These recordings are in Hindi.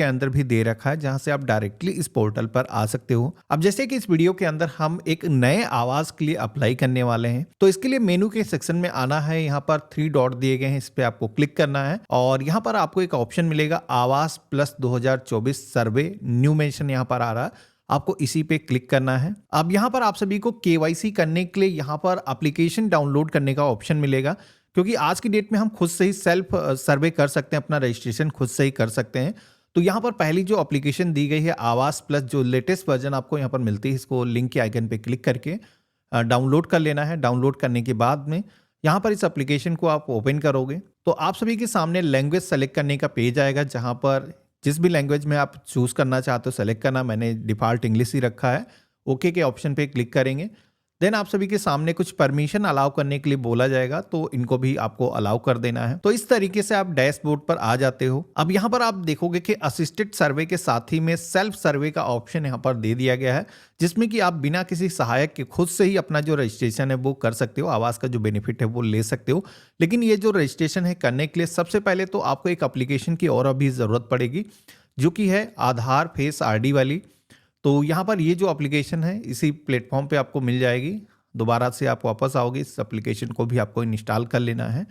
के अंदर भी दे रखा है, जहां से आप डायरेक्टली इस पोर्टल पर आ सकते हो। अब जैसे कि इस वीडियो के अंदर हम एक नए आवास के लिए अप्लाई करने वाले हैं, तो इसके लिए मेनू के सेक्शन में आना है। यहाँ पर 3 डॉट दिए गए हैं, इस पे आपको क्लिक करना है और यहाँ पर आपको एक ऑप्शन मिलेगा आवास प्लस 2024 सर्वे, न्यू मेंशन यहाँ पर आ रहा है, आपको इसी पे क्लिक करना है। अब यहाँ पर आप सभी को केवाईसी करने के लिए यहाँ पर एप्लीकेशन डाउनलोड करने का ऑप्शन मिलेगा, क्योंकि आज की डेट में हम खुद से ही सेल्फ सर्वे कर सकते हैं, अपना रजिस्ट्रेशन खुद से ही कर सकते हैं। तो यहाँ पर पहली जो एप्लीकेशन दी गई है आवास प्लस, जो लेटेस्ट वर्जन आपको यहाँ पर मिलती है, इसको लिंक के आइकन पे क्लिक करके डाउनलोड कर लेना है। डाउनलोड करने के बाद में यहाँ पर इस एप्लीकेशन को आप ओपन करोगे तो आप सभी के सामने लैंग्वेज सेलेक्ट करने का पेज आएगा, जहाँ पर जिस भी लैंग्वेज में आप चूज़ करना चाहते हो सेलेक्ट करना। मैंने डिफ़ॉल्ट इंग्लिश ही रखा है। ओके के ऑप्शन पे क्लिक करेंगे। देन आप सभी के सामने कुछ परमिशन अलाउ करने के लिए बोला जाएगा, तो इनको भी आपको अलाउ कर देना है। तो इस तरीके से आप डैशबोर्ड पर आ जाते हो। अब यहाँ पर आप देखोगे कि असिस्टेड सर्वे के साथ ही में सेल्फ सर्वे का ऑप्शन यहाँ पर दे दिया गया है, जिसमें कि आप बिना किसी सहायक के खुद से ही अपना जो रजिस्ट्रेशन है वो कर सकते हो, आवास का जो बेनिफिट है वो ले सकते हो। लेकिन ये जो रजिस्ट्रेशन है करने के लिए सबसे पहले तो आपको एक एप्लीकेशन की और अभी ज़रूरत पड़ेगी, जो कि है आधार फेस आरडी वाली। तो यहाँ पर ये जो एप्लीकेशन है इसी प्लेटफॉर्म पे आपको मिल जाएगी। दोबारा से आप वापस आओगे, इस एप्लीकेशन को भी आपको इंस्टॉल कर लेना है।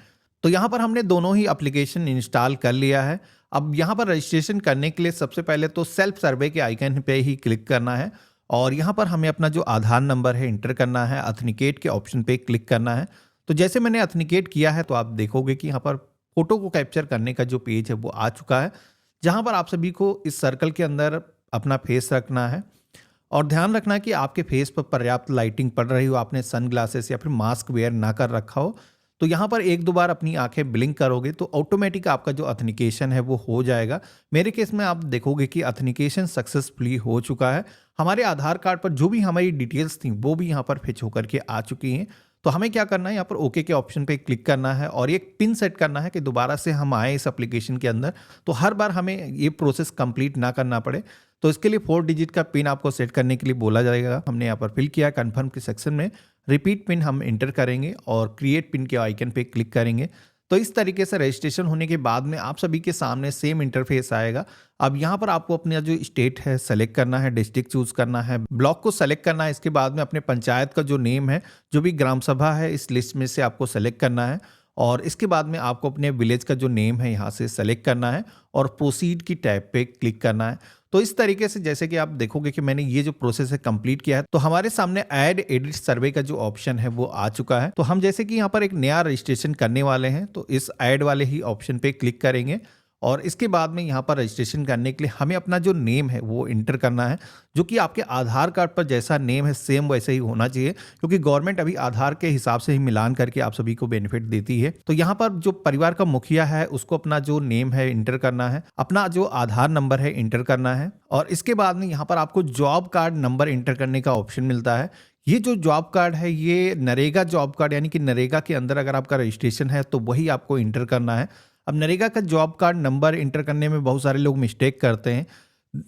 तो यहाँ पर हमने दोनों ही एप्लीकेशन इंस्टॉल कर लिया है। अब यहाँ पर रजिस्ट्रेशन करने के लिए सबसे पहले तो सेल्फ सर्वे के आइकन पे ही क्लिक करना है और यहाँ पर हमें अपना जो आधार नंबर है इंटर करना है। ऑथेंटिकेट के ऑप्शन पे क्लिक करना है। तो जैसे मैंने ऑथेंटिकेट किया है तो आप देखोगे कि यहाँ पर फोटो को कैप्चर करने का जो पेज है वो आ चुका है, जहाँ पर आप सभी को इस सर्कल के अंदर अपना फेस रखना है और ध्यान रखना है कि आपके फेस पर पर्याप्त लाइटिंग पड़ रही हो, आपने सन ग्लासेस या फिर मास्क वेयर ना कर रखा हो। तो यहाँ पर एक दो बार अपनी आंखें ब्लिंक करोगे तो ऑटोमेटिक आपका जो ऑथेंटिकेशन है वो हो जाएगा। मेरे केस में आप देखोगे कि ऑथेंटिकेशन सक्सेसफुली हो चुका है। हमारे आधार कार्ड पर जो भी हमारी डिटेल्स थी वो भी यहाँ पर फिच होकर के आ चुकी हैं। तो हमें क्या करना है, यहाँ पर ओके के ऑप्शन पे क्लिक करना है और एक पिन सेट करना है कि दोबारा से हम आए इस एप्लीकेशन के अंदर, तो हर बार हमें ये प्रोसेस कंप्लीट ना करना पड़े। तो इसके लिए 4 डिजिट का पिन आपको सेट करने के लिए बोला जाएगा। हमने यहाँ पर फिल किया। कन्फर्म के सेक्शन में रिपीट पिन हम इंटर करेंगे और क्रिएट पिन के आइकन पे क्लिक करेंगे। तो इस तरीके से रजिस्ट्रेशन होने के बाद में आप सभी के सामने सेम इंटरफेस आएगा। अब यहाँ पर आपको अपना जो स्टेट है सेलेक्ट करना है, डिस्ट्रिक्ट चूज करना है, ब्लॉक को सेलेक्ट करना है। इसके बाद में अपने पंचायत का जो नेम है, जो भी ग्राम सभा है, इस लिस्ट में से आपको सेलेक्ट करना है और इसके बाद में आपको अपने विलेज का जो नेम है यहाँ से सेलेक्ट करना है और प्रोसीड की टैब पे क्लिक करना है। तो इस तरीके से जैसे कि आप देखोगे कि मैंने ये जो प्रोसेस है कंप्लीट किया है, तो हमारे सामने ऐड एडिट सर्वे का जो ऑप्शन है वो आ चुका है। तो हम जैसे कि यहाँ पर एक नया रजिस्ट्रेशन करने वाले हैं, तो इस ऐड वाले ही ऑप्शन पे क्लिक करेंगे और इसके बाद में यहाँ पर रजिस्ट्रेशन करने के लिए हमें अपना जो नेम है वो इंटर करना है, जो कि आपके आधार कार्ड पर जैसा नेम है सेम वैसे ही होना चाहिए, क्योंकि गवर्नमेंट अभी आधार के हिसाब से ही मिलान करके आप सभी को बेनिफिट देती है। तो यहाँ पर जो परिवार का मुखिया है उसको अपना जो नेम है इंटर करना है, अपना जो आधार नंबर है इंटर करना है और इसके बाद में यहाँ पर आपको जॉब कार्ड नंबर इंटर करने का ऑप्शन मिलता है। ये जो जॉब कार्ड है ये नरेगा जॉब कार्ड, यानी कि नरेगा के अंदर अगर आपका रजिस्ट्रेशन है तो वही आपको इंटर करना है। अब नरेगा का जॉब कार्ड नंबर इंटर करने में बहुत सारे लोग मिस्टेक करते हैं।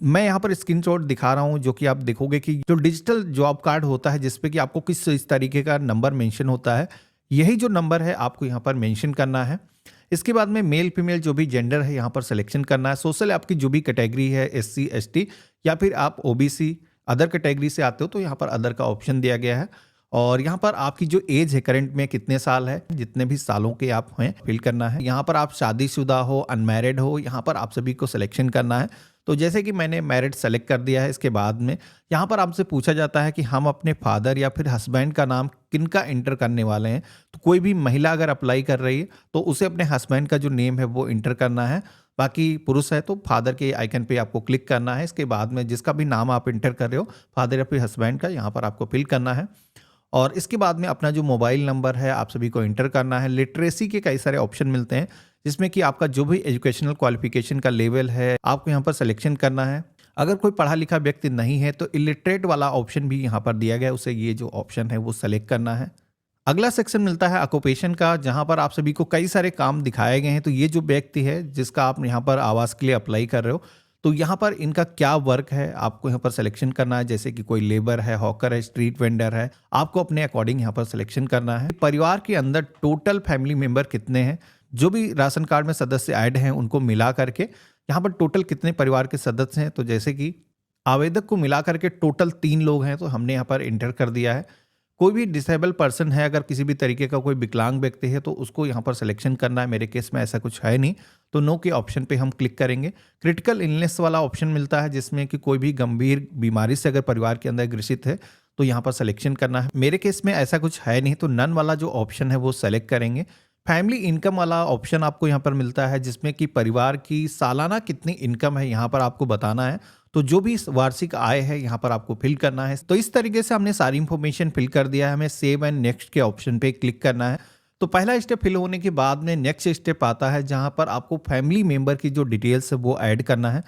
मैं यहाँ पर स्क्रीनशॉट दिखा रहा हूँ, जो कि आप देखोगे कि जो डिजिटल जॉब कार्ड होता है जिसपे कि आपको किस इस तरीके का नंबर मेंशन होता है, यही जो नंबर है आपको यहाँ पर मेंशन करना है। इसके बाद में मेल फीमेल जो भी जेंडर है यहाँ पर सिलेक्शन करना है। सोशल आपकी जो भी कैटेगरी है, SC ST या फिर आप OBC अदर कैटेगरी से आते हो तो यहाँ पर अदर का ऑप्शन दिया गया है और यहाँ पर आपकी जो एज है करंट में कितने साल है, जितने भी सालों के आप हैं फिल करना है। यहाँ पर आप शादीशुदा हो, अनमैरिड हो, यहाँ पर आप सभी को सिलेक्शन करना है। तो जैसे कि मैंने मैरिड सेलेक्ट कर दिया है। इसके बाद में यहाँ पर आपसे पूछा जाता है कि हम अपने फादर या फिर हस्बैंड का नाम किनका इंटर करने वाले हैं। तो कोई भी महिला अगर अप्लाई कर रही है तो उसे अपने हस्बैंड का जो नेम है वो इंटर करना है। बाकी पुरुष है तो फादर के आइकन पे आपको क्लिक करना है। इसके बाद में जिसका भी नाम आप इंटर कर रहे हो, फादर या फिर हस्बैंड का, यहाँ पर आपको फिल करना है और इसके बाद में अपना जो मोबाइल नंबर है आप सभी को इंटर करना है। लिटरेसी के कई सारे ऑप्शन मिलते हैं, जिसमें कि आपका जो भी एजुकेशनल क्वालिफिकेशन का लेवल है आपको यहाँ पर सिलेक्शन करना है। अगर कोई पढ़ा लिखा व्यक्ति नहीं है तो इलिटरेट वाला ऑप्शन भी यहाँ पर दिया गया है, उसे ये जो ऑप्शन है वो सेलेक्ट करना है। अगला सेक्शन मिलता है ऑक्यूपेशन का, जहाँ पर आप सभी को कई सारे काम दिखाए गए हैं। तो ये जो व्यक्ति है जिसका आप यहाँ पर आवास के लिए अप्लाई कर रहे हो, तो यहाँ पर इनका क्या वर्क है आपको यहाँ पर सिलेक्शन करना है। जैसे कि कोई लेबर है, हॉकर है, स्ट्रीट वेंडर है, आपको अपने अकॉर्डिंग यहाँ पर सिलेक्शन करना है। परिवार के अंदर टोटल फैमिली मेंबर कितने हैं, जो भी राशन कार्ड में सदस्य ऐड हैं उनको मिला करके यहाँ पर टोटल कितने परिवार के सदस्य हैं, तो जैसे कि आवेदक को मिला करके टोटल 3 लोग हैं, तो हमने यहाँ पर इंटर कर दिया है। कोई भी डिसेबल पर्सन है, अगर किसी भी तरीके का कोई विकलांग व्यक्ति है तो उसको यहाँ पर सिलेक्शन करना है। मेरे केस में ऐसा कुछ है नहीं, तो नो के ऑप्शन पे हम क्लिक करेंगे। क्रिटिकल इलनेस वाला ऑप्शन मिलता है जिसमें कि कोई भी गंभीर बीमारी से अगर परिवार के अंदर ग्रसित है तो यहाँ पर सिलेक्शन करना है। मेरे केस में ऐसा कुछ है नहीं, तो नन वाला जो ऑप्शन है वो सेलेक्ट करेंगे। फैमिली इनकम वाला ऑप्शन आपको यहाँ पर मिलता है जिसमें कि परिवार की सालाना कितनी इनकम है यहाँ पर आपको बताना है। तो जो भी वार्षिक आय है यहाँ पर आपको फिल करना है। तो इस तरीके से हमने सारी इंफॉर्मेशन फिल कर दिया है। हमें सेव एंड नेक्स्ट के ऑप्शन पे क्लिक करना है। तो पहला स्टेप फिल होने के बाद में नेक्स्ट स्टेप आता है जहाँ पर आपको फैमिली मेंबर की जो डिटेल्स है वो ऐड करना है।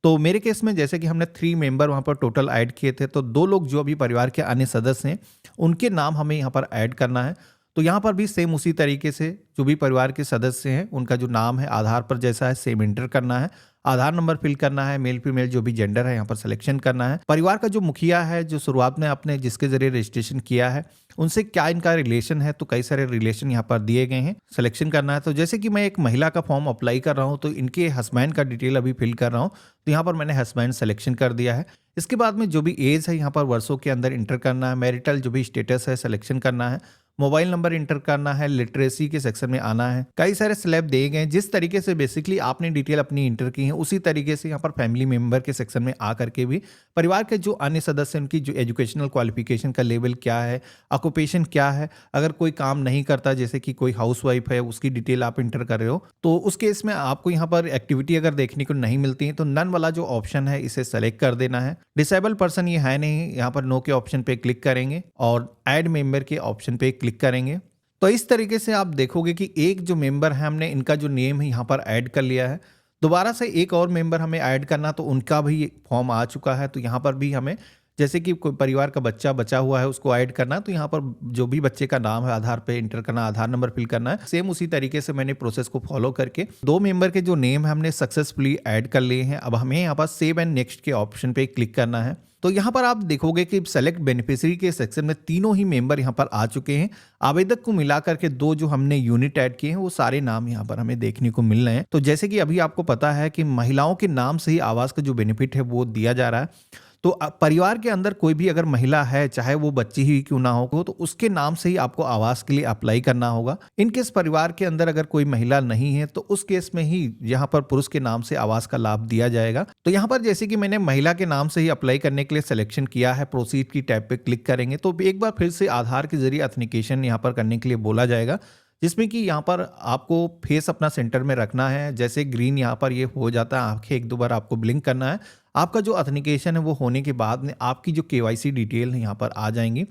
तो मेरे केस में जैसे कि हमने 3 मेंबर वहाँ पर टोटल ऐड किए थे, तो 2 लोग जो अभी परिवार के अन्य सदस्य हैं उनके नाम हमें यहाँ पर ऐड करना है। तो यहाँ पर भी सेम उसी तरीके से जो भी परिवार के सदस्य हैं उनका जो नाम है आधार पर जैसा है सेम इंटर करना है। आधार नंबर फिल करना है, मेल फीमेल जो भी जेंडर है यहाँ पर सिलेक्शन करना है। परिवार का जो मुखिया है, जो शुरुआत में आपने जिसके जरिए रजिस्ट्रेशन किया है, उनसे क्या इनका रिलेशन है, तो कई सारे रिलेशन यहाँ पर दिए गए हैं, सिलेक्शन करना है। तो जैसे कि मैं एक महिला का फॉर्म अप्लाई कर रहा हूँ तो इनके हस्बैंड का डिटेल अभी फिल कर रहा हूँ, तो यहाँ पर मैंने हस्बैंड सिलेक्शन कर दिया है। इसके बाद में जो भी एज है यहाँ पर वर्षों के अंदर इंटर करना है। मैरिटल जो भी स्टेटस है सिलेक्शन करना है। मोबाइल नंबर इंटर करना है। लिटरेसी के सेक्शन में आना है। कई सारे स्लैब दिए गए हैं। जिस तरीके से बेसिकली आपने डिटेल अपनी इंटर की है उसी तरीके से यहाँ पर फैमिली मेंबर के सेक्शन में आ करके भी परिवार के जो अन्य सदस्य उनकी जो एजुकेशनल क्वालिफिकेशन का लेवल क्या है, ऑक्यूपेशन क्या है, अगर कोई काम नहीं करता जैसे कि कोई हाउसवाइफ है उसकी डिटेल आप इंटर कर रहे हो, तो उस केस में आपको यहाँ पर एक्टिविटी अगर देखने को नहीं मिलती है तो नन वाला जो ऑप्शन है इसे सेलेक्ट कर देना है। डिसेबल पर्सन ये है नहीं, यहाँ पर नो के ऑप्शन पे क्लिक करेंगे और ऐड मेंबर के ऑप्शन पे क्लिक करेंगे। तो इस तरीके से आप देखोगे कि एक जो मेंबर है हमने इनका जो नेम है यहाँ पर ऐड कर लिया है। दोबारा से एक और मेंबर हमें ऐड करना, तो उनका भी फॉर्म आ चुका है। तो यहाँ पर भी हमें जैसे कि कोई परिवार का बच्चा बचा हुआ है उसको ऐड करना, तो यहाँ पर जो भी बच्चे का नाम है आधार पे इंटर करना, आधार नंबर फिल करना है। सेम उसी तरीके से मैंने प्रोसेस को फॉलो करके 2 मेंबर के जो नेम है हमने सक्सेसफुली ऐड कर लिए हैं। अब हमें यहाँ पर सेव एंड नेक्स्ट के ऑप्शन पे क्लिक करना है। तो यहाँ पर आप देखोगे कि सेलेक्ट बेनिफिशियरी के सेक्शन में तीनों ही मेंबर यहाँ पर आ चुके हैं। आवेदक को मिला करके 2 जो हमने यूनिट ऐड किए हैं वो सारे नाम यहाँ पर हमें देखने को मिल रहे हैं। तो जैसे कि अभी आपको पता है कि महिलाओं के नाम से ही आवास का जो बेनिफिट है वो दिया जा रहा है। तो परिवार के अंदर कोई भी अगर महिला है, चाहे वो बच्ची ही क्यों ना हो, तो उसके नाम से ही आपको आवास के लिए अप्लाई करना होगा। इन केस परिवार के अंदर अगर कोई महिला नहीं है तो उस केस में ही यहाँ पर पुरुष के नाम से आवास का लाभ दिया जाएगा। तो यहाँ पर जैसे कि मैंने महिला के नाम से ही अप्लाई करने के लिए सिलेक्शन किया है, प्रोसीड की टैब पे क्लिक करेंगे तो एक बार फिर से आधार के जरिए ऑथेंटिकेशन यहाँ पर करने के लिए बोला जाएगा, जिसमें कि यहाँ पर आपको फेस अपना सेंटर में रखना है। जैसे ग्रीन यहाँ पर ये हो जाता है, आंखें 1-2 बार आपको ब्लिंक करना है। आपका जो ऑथेंटिकेशन है वो होने के बाद में आपकी जो केवाईसी डिटेल है यहाँ पर आ जाएंगी।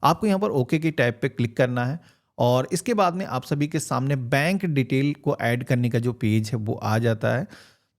आपको यहाँ पर ओके की टैब पे क्लिक करना है और इसके बाद में आप सभी के सामने बैंक डिटेल को ऐड करने का जो पेज है वो आ जाता है।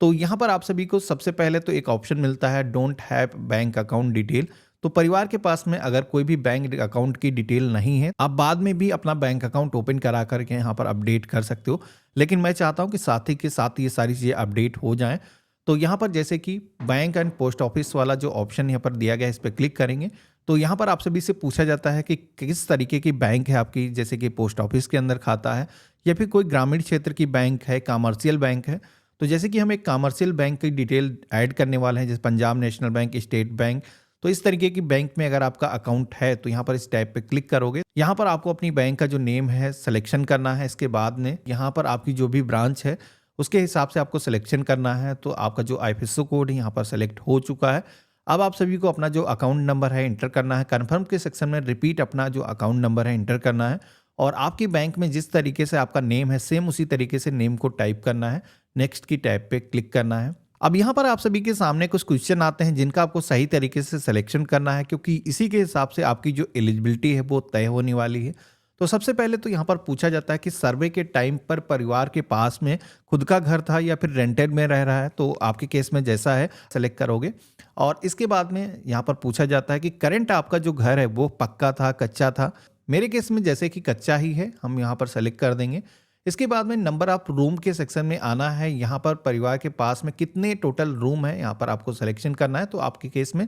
तो यहाँ पर आप सभी को सबसे पहले तो एक ऑप्शन मिलता है don't have bank account detail. तो परिवार के पास में अगर कोई भी बैंक अकाउंट की डिटेल नहीं है, आप बाद में भी अपना बैंक अकाउंट ओपन करा करके यहाँ पर अपडेट कर सकते हो, लेकिन मैं चाहता हूँ कि साथ ही के साथ ये सारी चीज़ें अपडेट हो जाएं। तो यहाँ पर जैसे कि बैंक एंड पोस्ट ऑफिस वाला जो ऑप्शन यहाँ पर दिया गया है इस पर क्लिक करेंगे तो यहाँ पर आप सभी से पूछा जाता है कि किस तरीके की बैंक है आपकी, जैसे कि पोस्ट ऑफिस के अंदर खाता है या फिर कोई ग्रामीण क्षेत्र की बैंक है, कमर्शियल बैंक है। तो जैसे कि हम एक कमर्शियल बैंक की डिटेल ऐड करने वाले हैं, जैसे Punjab national bank, state bank. तो इस तरीके की बैंक में अगर आपका अकाउंट है तो यहाँ पर इस टैब पे क्लिक करोगे। यहाँ पर आपको अपनी बैंक का जो नेम है सिलेक्शन करना है। इसके बाद में यहाँ पर आपकी जो भी ब्रांच है उसके हिसाब से आपको सिलेक्शन करना है। तो आपका जो आईएफएससी कोड है यहाँ पर सेलेक्ट हो चुका है। अब आप सभी को अपना जो अकाउंट नंबर है इंटर करना है। कन्फर्म के सेक्शन में रिपीट अपना जो अकाउंट नंबर है इंटर करना है और आपकी बैंक में जिस तरीके से आपका नेम है सेम उसी तरीके से नेम को टाइप करना है। नेक्स्ट की टैब पे क्लिक करना है। अब यहाँ पर आप सभी के सामने कुछ क्वेश्चन आते हैं जिनका आपको सही तरीके से सिलेक्शन करना है, क्योंकि इसी के हिसाब से आपकी जो एलिजिबिलिटी है वो तय होने वाली है। तो सबसे पहले तो यहाँ पर पूछा जाता है कि सर्वे के टाइम पर परिवार के पास में खुद का घर था या फिर रेंटेड में रह रहा है। तो आपके केस में जैसा है सेलेक्ट करोगे और इसके बाद में यहाँ पर पूछा जाता है कि करंट आपका जो घर है वो पक्का था, कच्चा था। मेरे केस में जैसे कि कच्चा ही है, हम यहाँ पर सेलेक्ट कर देंगे। इसके बाद में नंबर ऑफ रूम के सेक्शन में आना है। यहाँ पर परिवार के पास में कितने टोटल रूम है यहाँ पर आपको सिलेक्शन करना है। तो आपके केस में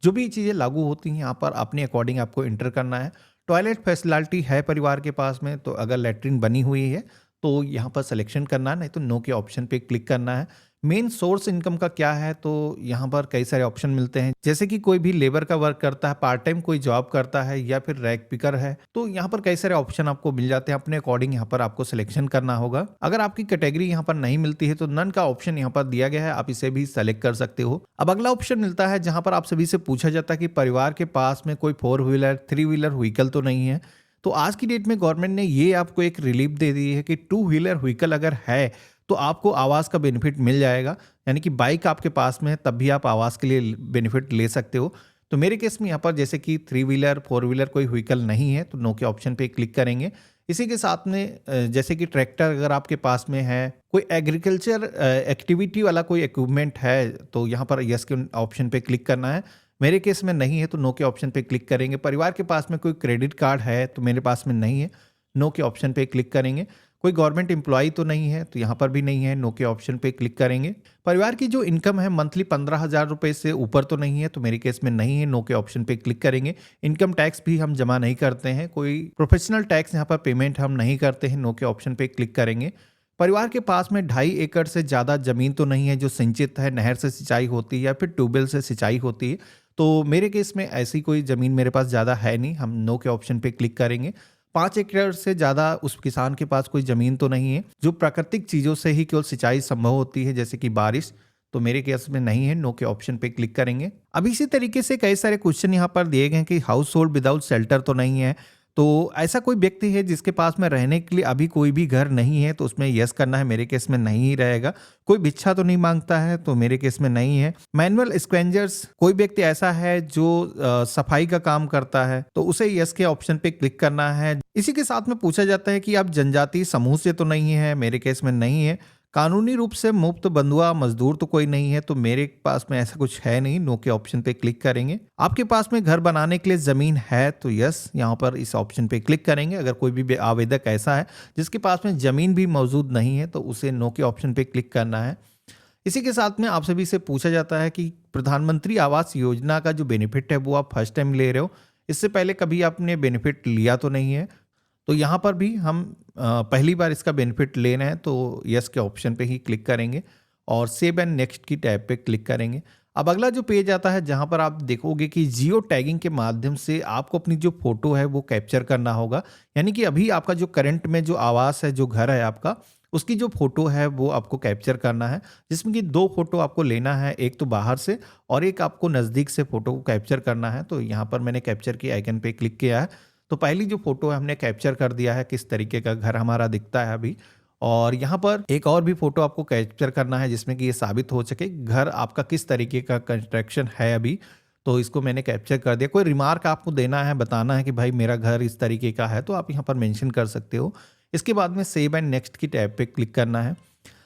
जो भी चीज़ें लागू होती हैं यहाँ पर अपने अकॉर्डिंग आपको इंटर करना है। टॉयलेट फैसिलिटी है परिवार के पास में, तो अगर लैट्रिन बनी हुई है तो यहाँ पर सिलेक्शन करना है, नहीं तो नो के ऑप्शन पे क्लिक करना है। मेन सोर्स इनकम का क्या है, तो यहाँ पर कई सारे ऑप्शन मिलते हैं, जैसे कि कोई भी लेबर का वर्क करता है, पार्ट टाइम कोई जॉब करता है, या फिर रैक पिकर है, तो यहाँ पर कई सारे ऑप्शन आपको मिल जाते हैं। अपने अकॉर्डिंग यहाँ पर आपको सिलेक्शन करना होगा। अगर आपकी कैटेगरी यहाँ पर नहीं मिलती है तो नन का ऑप्शन यहाँ पर दिया गया है, आप इसे भी सेलेक्ट कर सकते हो। अब अगला ऑप्शन मिलता है जहाँ पर आप सभी से पूछा जाता है कि परिवार के पास में कोई 4 व्हीलर 3 व्हीलर व्हीकल तो नहीं है। तो आज की डेट में गवर्नमेंट ने ये आपको एक रिलीफ दे दी है कि 2 व्हीलर व्हीकल अगर है तो आपको आवास का बेनिफिट मिल जाएगा। यानी कि बाइक आपके पास में है तब भी आप आवास के लिए बेनिफिट ले सकते हो। तो मेरे केस में यहाँ पर जैसे कि 3 व्हीलर 4 व्हीलर कोई व्हीकल नहीं है तो नो के ऑप्शन पे क्लिक करेंगे। इसी के साथ में जैसे कि ट्रैक्टर अगर आपके पास में है, कोई एग्रीकल्चर एक्टिविटी वाला कोई इक्विपमेंट है, तो यहाँ पर यस के ऑप्शन पे क्लिक करना है। मेरे केस में नहीं है तो नो के ऑप्शन पे क्लिक करेंगे। परिवार के पास में कोई क्रेडिट कार्ड है तो मेरे पास में नहीं है, नो के ऑप्शन पे क्लिक करेंगे। कोई गवर्नमेंट एम्प्लॉय तो नहीं है तो यहाँ पर भी नहीं है, नो के ऑप्शन पे क्लिक करेंगे। परिवार की जो इनकम है मंथली 15,000 रुपये से ऊपर तो नहीं है तो मेरे केस में नहीं है, नो के ऑप्शन पे क्लिक करेंगे। इनकम टैक्स भी हम जमा नहीं करते हैं, कोई प्रोफेशनल टैक्स यहाँ पर पेमेंट हम नहीं करते हैं, नो के ऑप्शन पे क्लिक करेंगे। परिवार के पास में 2.5 एकड़ से ज़्यादा जमीन तो नहीं है जो सिंचित है, नहर से सिंचाई होती है या फिर ट्यूबवेल से सिंचाई होती है, तो मेरे केस में ऐसी कोई ज़मीन मेरे पास ज़्यादा है नहीं, हम नो के ऑप्शन पे क्लिक करेंगे। 5 एकड़ से ज़्यादा उस किसान के पास कोई ज़मीन तो नहीं है जो प्राकृतिक चीज़ों से ही केवल सिंचाई संभव होती है, जैसे कि बारिश, तो मेरे केस में नहीं है, नो के ऑप्शन पे क्लिक करेंगे। अब इसी तरीके से कई सारे क्वेश्चन यहाँ पर दिए गए हैं कि हाउस होल्ड विदाउट शेल्टर तो नहीं है, तो ऐसा कोई व्यक्ति है जिसके पास में रहने के लिए अभी कोई भी घर नहीं है तो उसमें यस करना है, मेरे केस में नहीं ही रहेगा। कोई भिक्षा तो नहीं मांगता है तो मेरे केस में नहीं है। मैनुअल स्क्वेंजर्स, कोई व्यक्ति ऐसा है जो सफाई का काम करता है तो उसे यस के ऑप्शन पे क्लिक करना है। इसी के साथ में पूछा जाता है कि आप जनजातीय समूह से तो नहीं है, मेरे केस में नहीं है। कानूनी रूप से मुफ्त बंधुआ मजदूर तो कोई नहीं है तो मेरे पास में ऐसा कुछ है नहीं, नो के ऑप्शन पे क्लिक करेंगे। आपके पास में घर बनाने के लिए जमीन है तो यस, यहाँ पर इस ऑप्शन पे क्लिक करेंगे। अगर कोई भी आवेदक ऐसा है जिसके पास में जमीन भी मौजूद नहीं है तो उसे नो के ऑप्शन पे क्लिक करना है। इसी के साथ में आप सभी से पूछा जाता है कि प्रधानमंत्री आवास योजना का जो बेनिफिट है वो आप फर्स्ट टाइम ले रहे हो, इससे पहले कभी आपने बेनिफिट लिया तो नहीं है, तो यहाँ पर भी हम पहली बार इसका बेनिफिट ले रहे हैं तो यस के ऑप्शन पे ही क्लिक करेंगे और सेव एंड नेक्स्ट की टैब पे क्लिक करेंगे। अब अगला जो पेज आता है जहाँ पर आप देखोगे कि जियो टैगिंग के माध्यम से आपको अपनी जो फोटो है वो कैप्चर करना होगा। यानी कि अभी आपका जो करंट में जो आवास है, जो घर है आपका, उसकी जो फोटो है वो आपको कैप्चर करना है, जिसमें कि 2 फोटो आपको लेना है, एक तो बाहर से और एक आपको नज़दीक से फोटो को कैप्चर करना है। तो यहाँ पर मैंने कैप्चर की आइकन पे क्लिक किया है, तो पहली जो फोटो है हमने कैप्चर कर दिया है, किस तरीके का घर हमारा दिखता है अभी। और यहाँ पर एक और भी फोटो आपको कैप्चर करना है जिसमें कि ये साबित हो सके घर आपका किस तरीके का कंस्ट्रक्शन है अभी, तो इसको मैंने कैप्चर कर दिया। कोई रिमार्क आपको देना है, बताना है कि भाई मेरा घर इस तरीके का है, तो आप यहाँ पर मेंशन कर सकते हो। इसके बाद में सेव एंड नेक्स्ट की टैब पे क्लिक करना है।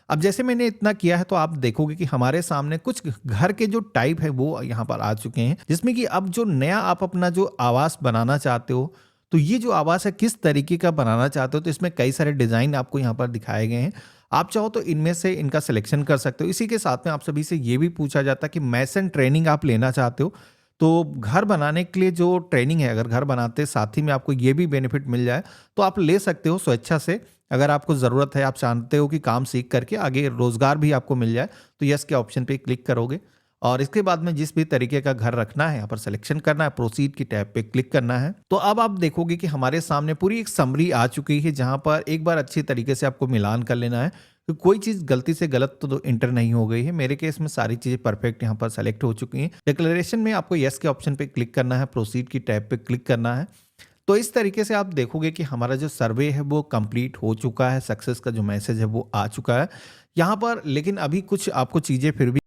अब जैसे मैंने इतना किया है तो आप देखोगे कि हमारे सामने कुछ घर के जो टाइप है वो यहाँ पर आ चुके हैं, जिसमें कि अब जो नया आप अपना जो आवास बनाना चाहते हो, तो ये जो आवास है किस तरीके का बनाना चाहते हो, तो इसमें कई सारे डिज़ाइन आपको यहाँ पर दिखाए गए हैं। आप चाहो तो इनमें से इनका सिलेक्शन कर सकते हो। इसी के साथ में आप सभी से ये भी पूछा जाता है कि मैसन ट्रेनिंग आप लेना चाहते हो, तो घर बनाने के लिए जो ट्रेनिंग है, अगर घर बनाते साथ ही में आपको ये भी बेनिफिट मिल जाए तो आप ले सकते हो स्वेच्छा से। अगर आपको ज़रूरत है, आप चाहते हो कि काम सीख करके आगे रोज़गार भी आपको मिल जाए, तो यस के ऑप्शन पे क्लिक करोगे और इसके बाद में जिस भी तरीके का घर रखना है यहाँ पर सिलेक्शन करना है, प्रोसीड की टैब पे क्लिक करना है। तो अब आप देखोगे कि हमारे सामने पूरी एक समरी आ चुकी है, जहाँ पर एक बार अच्छी तरीके से आपको मिलान कर लेना है कि कोई चीज़ गलती से गलत तो इंटर नहीं हो गई है। मेरे केस में सारी चीज़ें परफेक्ट यहाँ पर सेलेक्ट हो चुकी हैं। डिक्लेरेशन में आपको यस के ऑप्शन पे क्लिक करना है, प्रोसीड की टैब पे क्लिक करना है। तो इस तरीके से आप देखोगे कि हमारा जो सर्वे है वो कंप्लीट हो चुका है, सक्सेस का जो मैसेज है वो आ चुका है यहाँ पर। लेकिन अभी कुछ आपको चीज़ें फिर भी